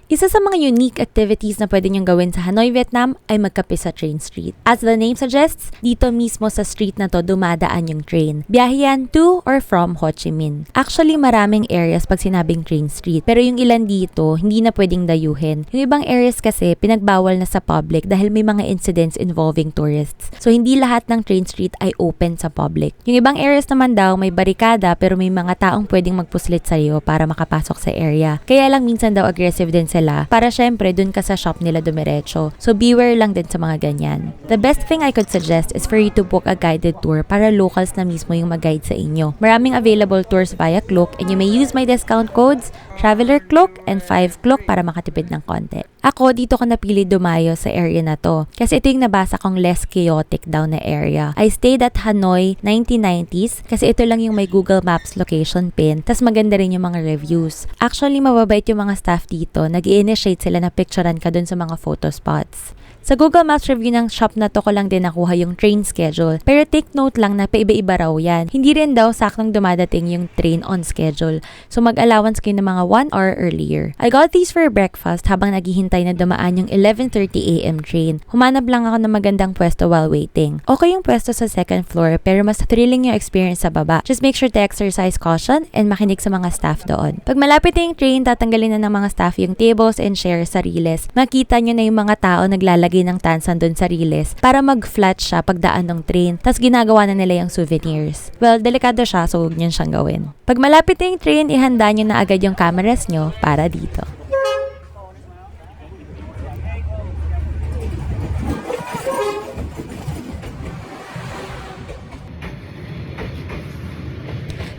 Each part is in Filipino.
Isa sa mga unique activities na pwede niyong gawin sa Hanoi, Vietnam ay magkape sa train street. As the name suggests, dito mismo sa street na to dumadaan yung train. Biyahe yan to or from Ho Chi Minh. Actually, maraming areas pag sinabing train street. Pero yung ilan dito, hindi na pwedeng dayuhin. Yung ibang areas kasi, pinagbawal na sa public dahil may mga incidents involving tourists. So, hindi lahat ng train street ay open sa public. Yung ibang areas naman daw, may barikada pero may mga taong pwedeng magpuslit sa'yo para makapasok sa area. Kaya lang minsan daw aggressive din sila para syempre dun ka sa shop nila dumiretso. So beware lang din sa mga ganyan. The best thing I could suggest is for you to book a guided tour para locals na mismo yung mag-guide sa inyo. Maraming available tours via Klook and you may use my discount codes Traveler Klook and 5 Klook para makatipid ng konti. Ako, dito ko napili dumayo sa area na to kasi ito yung nabasa kong less chaotic daw na area. I stayed at Hanoi 1990s kasi ito lang yung may Google Maps location pin tas maganda rin yung mga reviews. Actually, mababait yung mga staff dito. Nag-i-initiate sila na picturean ka dun sa mga photo spots. Sa Google Maps review ng shop na to ko lang din nakuha yung train schedule. Pero take note lang na paiba-iba raw yan. Hindi rin daw saktong dumadating yung train on schedule. So mag-allowance kayo ng mga 1 hour earlier. I got these for breakfast habang naghihintay na dumaan yung 11:30 AM train. Humanap lang ako ng magandang pwesto while waiting. Okay yung pwesto sa second floor pero mas thrilling yung experience sa baba. Just make sure to exercise caution and makinig sa mga staff doon. Pag malapit na yung train, tatanggalin na ng mga staff yung tables and chairs sa riles. Makita nyo na yung mga tao naglalagay ng tansan doon sa riles para mag-flat siya pagdaan ng train. Tapos ginagawa na nila yung souvenirs. Well, delikado siya so huwag nyo siyang gawin. Pag malapit na yung train, ihanda nyo na agad yung cameras nyo para dito.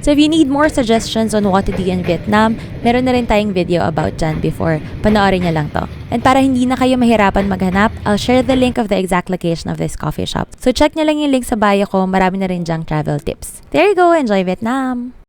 So if you need more suggestions on what to do in Vietnam, meron na rin tayong video about dyan before. Panoorin niyo lang to. And para hindi na kayo mahirapan maghanap, I'll share the link of the exact location of this coffee shop. So check niyo lang yung link sa bio ko, marami na rin dyang travel tips. There you go, enjoy Vietnam!